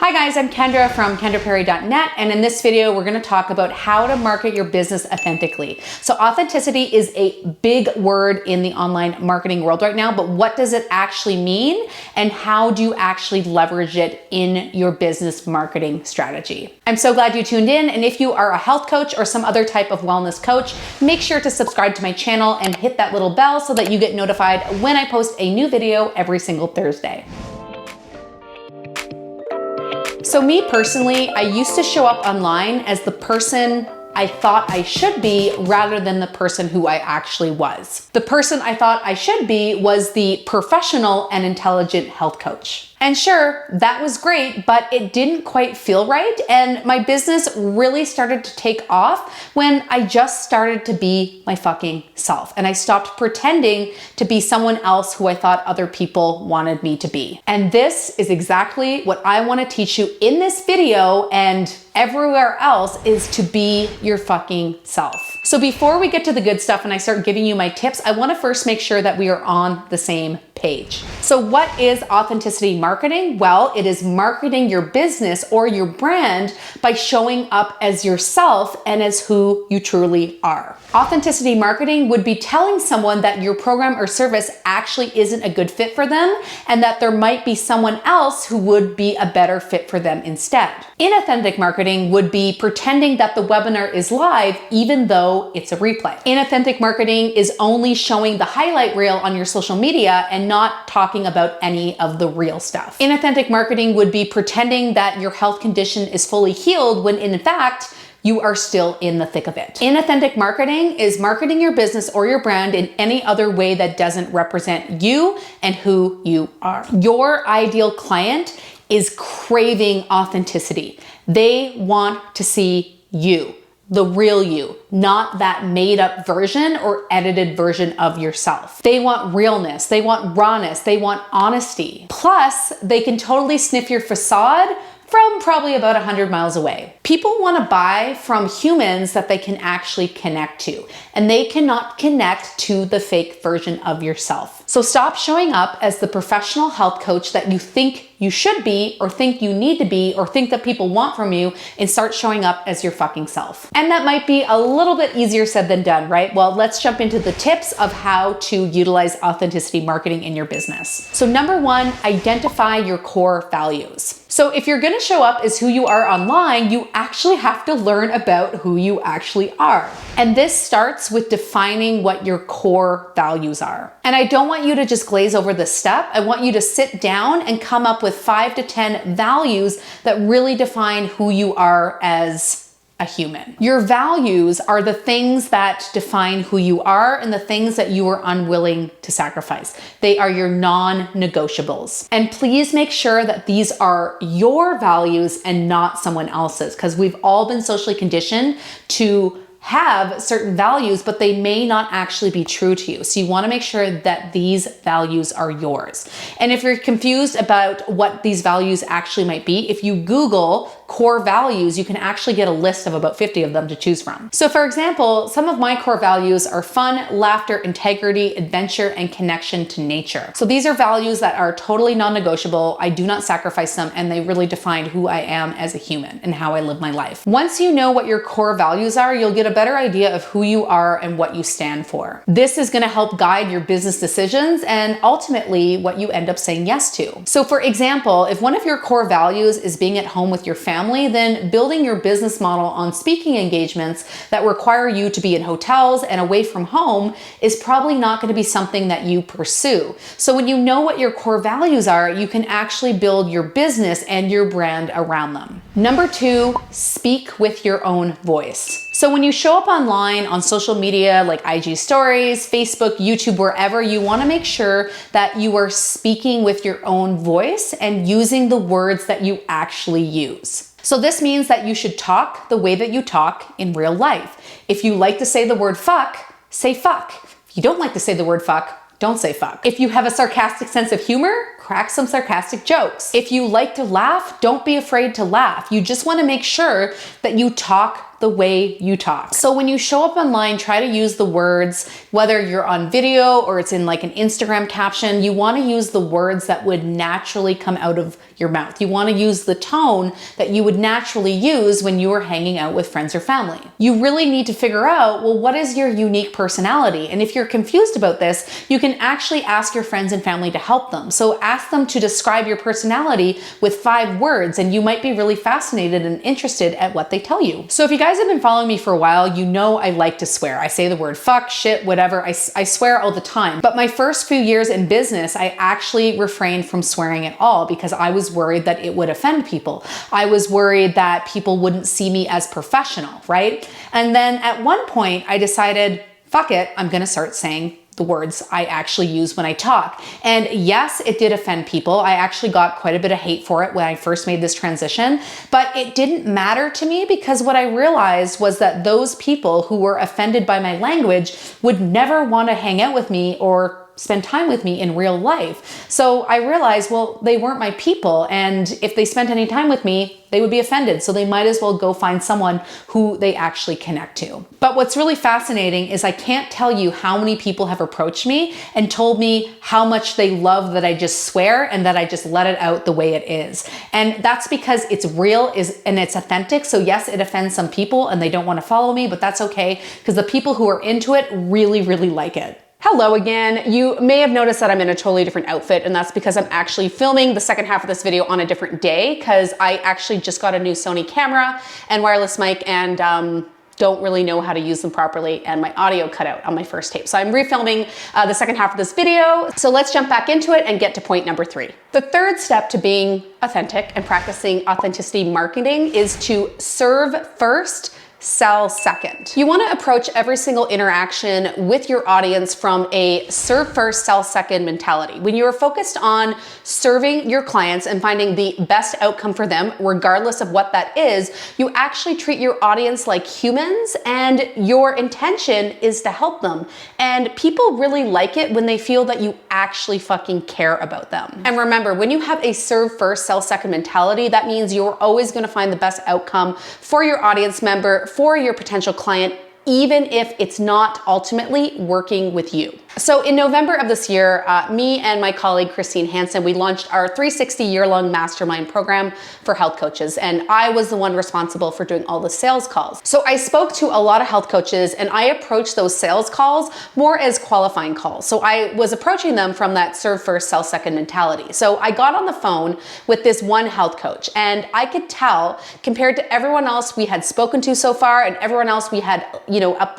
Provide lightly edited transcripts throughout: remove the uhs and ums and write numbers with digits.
Hi guys, I'm Kendra from kendraperry.net, and in this video we're going to talk about how to market your business authentically. So authenticity is a big word in the online marketing world right now, but what does it actually mean and how do you actually leverage it in your business marketing strategy? I'm so glad you tuned in, and if you are a health coach or some other type of wellness coach, make sure to subscribe to my channel and hit that little bell so that you get notified when I post a new video every single Thursday. So me personally, I used to show up online as the person I thought I should be rather than the person who I actually was. The person I thought I should be was the professional and intelligent health coach. And sure, that was great, but it didn't quite feel right. And my business really started to take off when I just started to be my fucking self. And I stopped pretending to be someone else who I thought other people wanted me to be. And this is exactly what I want to teach you in this video and everywhere else, is to be your fucking self. So before we get to the good stuff and I start giving you my tips, I want to first make sure that we are on the same page. So what is authenticity marketing? Well, it is marketing your business or your brand by showing up as yourself and as who you truly are. Authenticity marketing would be telling someone that your program or service actually isn't a good fit for them and that there might be someone else who would be a better fit for them instead. Inauthentic marketing would be pretending that the webinar is live even though it's a replay. Inauthentic marketing is only showing the highlight reel on your social media and not talking about any of the real stuff. Inauthentic marketing would be pretending that your health condition is fully healed when in fact, you are still in the thick of it. Inauthentic marketing is marketing your business or your brand in any other way that doesn't represent you and who you are. Your ideal client is craving authenticity. They want to see you, the real you, not that made up version or edited version of yourself. They want realness, they want rawness, they want honesty. Plus, they can totally sniff your facade from probably about 100 miles away. People want to buy from humans that they can actually connect to, and they cannot connect to the fake version of yourself. So stop showing up as the professional health coach that you think you should be, or think you need to be, or think that people want from you, and start showing up as your fucking self. And that might be a little bit easier said than done, right? Well, let's jump into the tips of how to utilize authenticity marketing in your business. So number one, identify your core values. So if you're gonna show up as who you are online, you actually have to learn about who you actually are. And this starts with defining what your core values are. And I don't want you to just glaze over this step. I want you to sit down and come up with 5 to 10 values that really define who you are as a human. Your values are the things that define who you are and the things that you are unwilling to sacrifice. They are your non-negotiables. And please make sure that these are your values and not someone else's, because we've all been socially conditioned to have certain values, but they may not actually be true to you. So you want to make sure that these values are yours. And if you're confused about what these values actually might be, if you Google core values, you can actually get a list of about 50 of them to choose from. So for example, some of my core values are fun, laughter, integrity, adventure, and connection to nature. So these are values that are totally non-negotiable. I do not sacrifice them, and they really define who I am as a human and how I live my life. Once you know what your core values are, you'll get a better idea of who you are and what you stand for. This is going to help guide your business decisions and ultimately what you end up saying yes to. So for example, if one of your core values is being at home with your family, then building your business model on speaking engagements that require you to be in hotels and away from home is probably not going to be something that you pursue. So when you know what your core values are, you can actually build your business and your brand around them. Number two, speak with your own voice. So when you show up online on social media like IG stories, Facebook, YouTube, wherever, you want to make sure that you are speaking with your own voice and using the words that you actually use. So this means that you should talk the way that you talk in real life. If you like to say the word fuck, say fuck. If you don't like to say the word fuck, don't say fuck. If you have a sarcastic sense of humor, crack some sarcastic jokes. If you like to laugh, don't be afraid to laugh. You just want to make sure that you talk the way you talk. So when you show up online, try to use the words, whether you're on video or it's in like an Instagram caption, you want to use the words that would naturally come out of your mouth. You want to use the tone that you would naturally use when you were hanging out with friends or family. You really need to figure out, well, what is your unique personality? And if you're confused about this, you can actually ask your friends and family to help them. So ask them to describe your personality with 5 words, and you might be really fascinated and interested at what they tell you. So if you guys have been following me for a while, you know I like to swear. I say the word fuck, shit, whatever. I swear all the time. But my first few years in business, I actually refrained from swearing at all because I was worried that it would offend people. I was worried that people wouldn't see me as professional, right? And then at one point I decided, fuck it, I'm gonna start saying the words I actually use when I talk. And yes, it did offend people. I actually got quite a bit of hate for it when I first made this transition, but it didn't matter to me because what I realized was that those people who were offended by my language would never want to hang out with me or spend time with me in real life. So I realized, well, they weren't my people. And if they spent any time with me, they would be offended. So they might as well go find someone who they actually connect to. But what's really fascinating is I can't tell you how many people have approached me and told me how much they love that I just swear and that I just let it out the way it is. And that's because it's real and it's authentic. So yes, it offends some people and they don't want to follow me, but that's okay because the people who are into it really, really like it. Hello again. You may have noticed that I'm in a totally different outfit, and that's because I'm actually filming the second half of this video on a different day because I actually just got a new Sony camera and wireless mic and don't really know how to use them properly, and my audio cut out on my first tape. So I'm refilming the second half of this video. So let's jump back into it and get to point number 3. The third step to being authentic and practicing authenticity marketing is to serve first, sell second. You want to approach every single interaction with your audience from a serve first, sell second mentality. When you are focused on serving your clients and finding the best outcome for them, regardless of what that is, you actually treat your audience like humans and your intention is to help them. And people really like it when they feel that you actually fucking care about them. And remember, when you have a serve first, sell second mentality, that means you're always going to find the best outcome for your audience member, for your potential client, even if it's not ultimately working with you. So in November of this year, me and my colleague Christine Hansen, we launched our 360 year-long mastermind program for health coaches. And I was the one responsible for doing all the sales calls. So I spoke to a lot of health coaches and I approached those sales calls more as qualifying calls. So I was approaching them from that serve first, sell second mentality. So I got on the phone with this one health coach and I could tell compared to everyone else we had spoken to so far and everyone else we had,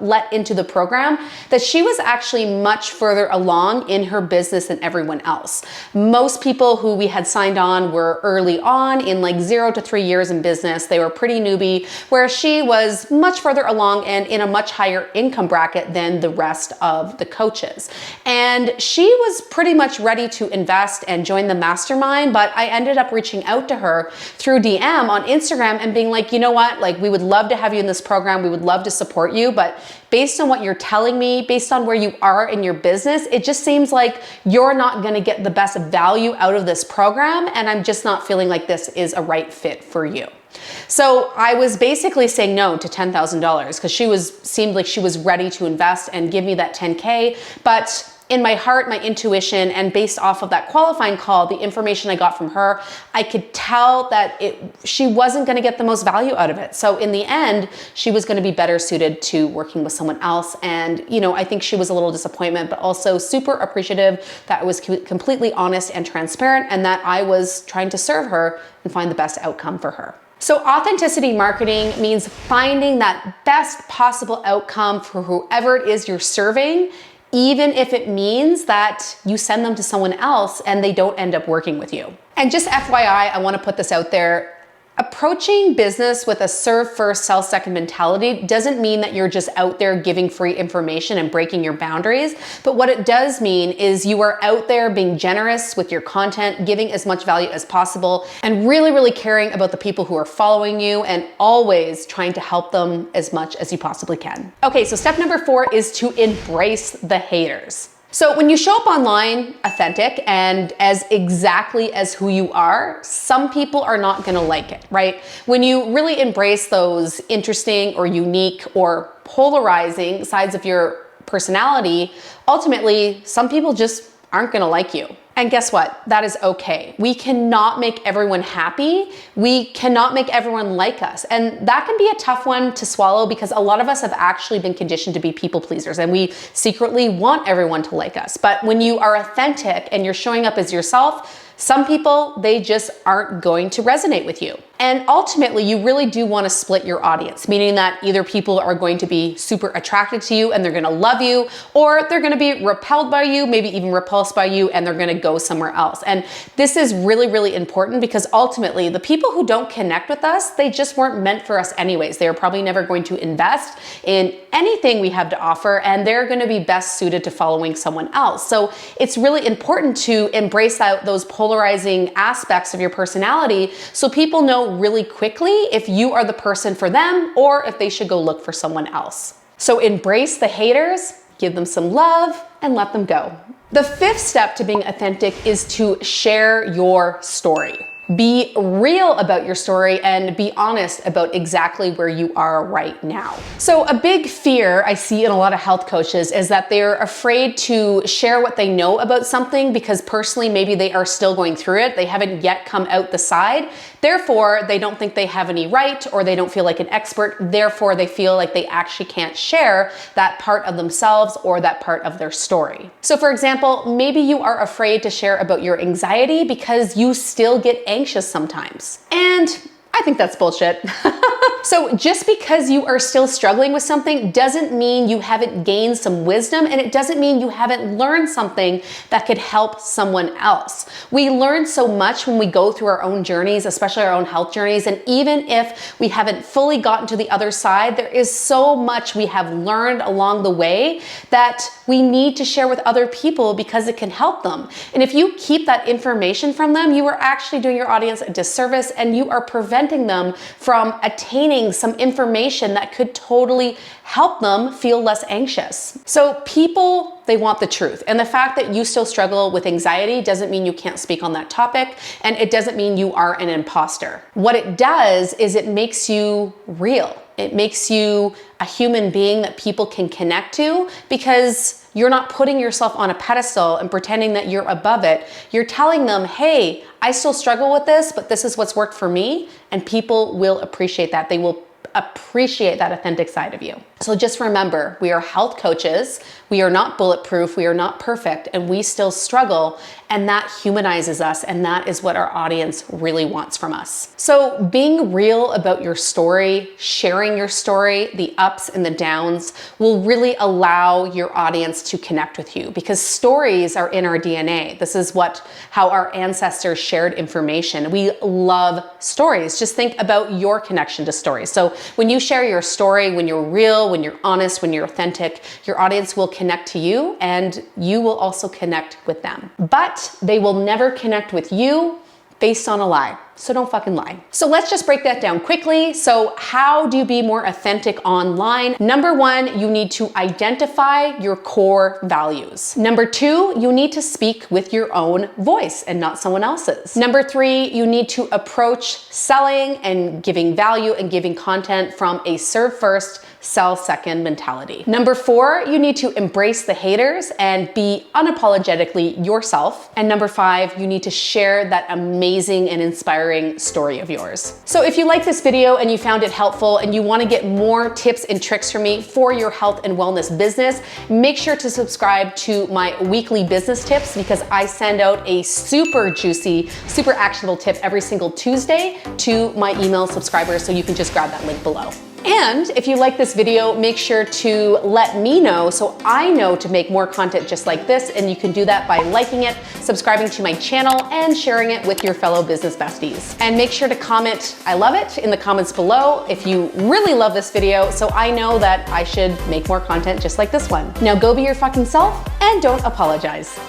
let into the program, that she was actually much further along in her business than everyone else. Most people who we had signed on were early on in like 0 to 3 years in business. They were pretty newbie, where she was much further along and in a much higher income bracket than the rest of the coaches. And she was pretty much ready to invest and join the mastermind, but I ended up reaching out to her through DM on Instagram and being like, you know what, like we would love to have you in this program. We would love to support you, but based on what you're telling me, based on where you are in your business, it just seems like you're not going to get the best value out of this program. And I'm just not feeling like this is a right fit for you. So I was basically saying no to $10,000 because seemed like she was ready to invest and give me that 10K. But in my heart, my intuition, and based off of that qualifying call, the information I got from her, I could tell that she wasn't going to get the most value out of it. So in the end, she was going to be better suited to working with someone else. And, I think she was a little disappointment, but also super appreciative that I was completely honest and transparent and that I was trying to serve her and find the best outcome for her. So authenticity marketing means finding that best possible outcome for whoever it is you're serving, even if it means that you send them to someone else and they don't end up working with you. And just FYI, I want to put this out there. Approaching business with a serve first, sell second mentality doesn't mean that you're just out there giving free information and breaking your boundaries. But what it does mean is you are out there being generous with your content, giving as much value as possible, and really, really caring about the people who are following you and always trying to help them as much as you possibly can. Okay, so step number 4 is to embrace the haters. So when you show up online authentic and as exactly as who you are, some people are not gonna like it, right? When you really embrace those interesting or unique or polarizing sides of your personality, ultimately, some people just aren't gonna like you. And guess what? That is okay. We cannot make everyone happy. We cannot make everyone like us. And that can be a tough one to swallow because a lot of us have actually been conditioned to be people pleasers and we secretly want everyone to like us. But when you are authentic and you're showing up as yourself, some people, they just aren't going to resonate with you. And ultimately, you really do want to split your audience, meaning that either people are going to be super attracted to you and they're going to love you, or they're going to be repelled by you, maybe even repulsed by you, and they're going to go somewhere else. And this is really, really important because ultimately, the people who don't connect with us, they just weren't meant for us anyways. They're probably never going to invest in anything we have to offer, and they're going to be best suited to following someone else. So it's really important to embrace out those polarizing aspects of your personality so people know really quickly if you are the person for them or if they should go look for someone else. So embrace the haters, give them some love, and let them go. The fifth step to being authentic is to share your story. Be real about your story and be honest about exactly where you are right now. So a big fear I see in a lot of health coaches is that they're afraid to share what they know about something because personally, maybe they are still going through it. They haven't yet come out the side. Therefore, they don't think they have any right or they don't feel like an expert. Therefore, they feel like they actually can't share that part of themselves or that part of their story. So for example, maybe you are afraid to share about your anxiety because you still get anxious sometimes. And I think that's bullshit. So just because you are still struggling with something doesn't mean you haven't gained some wisdom, and it doesn't mean you haven't learned something that could help someone else. We learn so much when we go through our own journeys, especially our own health journeys, and even if we haven't fully gotten to the other side, there is so much we have learned along the way that we need to share with other people because it can help them. And if you keep that information from them, you are actually doing your audience a disservice and you are preventing them from attaining some information that could totally help them feel less anxious. So people, they want the truth. And the fact that you still struggle with anxiety doesn't mean you can't speak on that topic, and it doesn't mean you are an imposter. What it does is it makes you real. It makes you a human being that people can connect to because you're not putting yourself on a pedestal and pretending that you're above it. You're telling them, hey, I still struggle with this, but this is what's worked for me, and people will appreciate that. They will appreciate that authentic side of you. So just remember, we are health coaches. We are not bulletproof. We are not perfect, and we still struggle, and that humanizes us, and that is what our audience really wants from us. So being real about your story, sharing your story, the ups and the downs will really allow your audience to connect with you because stories are in our DNA. This is how our ancestors shared information. We love stories. Just think about your connection to stories. So when you share your story, when you're real, when you're honest, when you're authentic, your audience will connect to you and you will also connect with them. But they will never connect with you based on a lie. So don't fucking lie. So let's just break that down quickly. So how do you be more authentic online? Number one, you need to identify your core values. Number two, you need to speak with your own voice and not someone else's. Number three, you need to approach selling and giving value and giving content from a serve first, sell second mentality. Number four, you need to embrace the haters and be unapologetically yourself. And number five, you need to share that amazing and inspiring story of yours. So if you like this video and you found it helpful and you want to get more tips and tricks from me for your health and wellness business, make sure to subscribe to my weekly business tips because I send out a super juicy, super actionable tip every single Tuesday to my email subscribers. So you can just grab that link below. And if you like this video, make sure to let me know so I know to make more content just like this. And you can do that by liking it, subscribing to my channel, and sharing it with your fellow business besties. And make sure to comment, I love it, in the comments below if you really love this video so I know that I should make more content just like this one. Now go be your fucking self and don't apologize.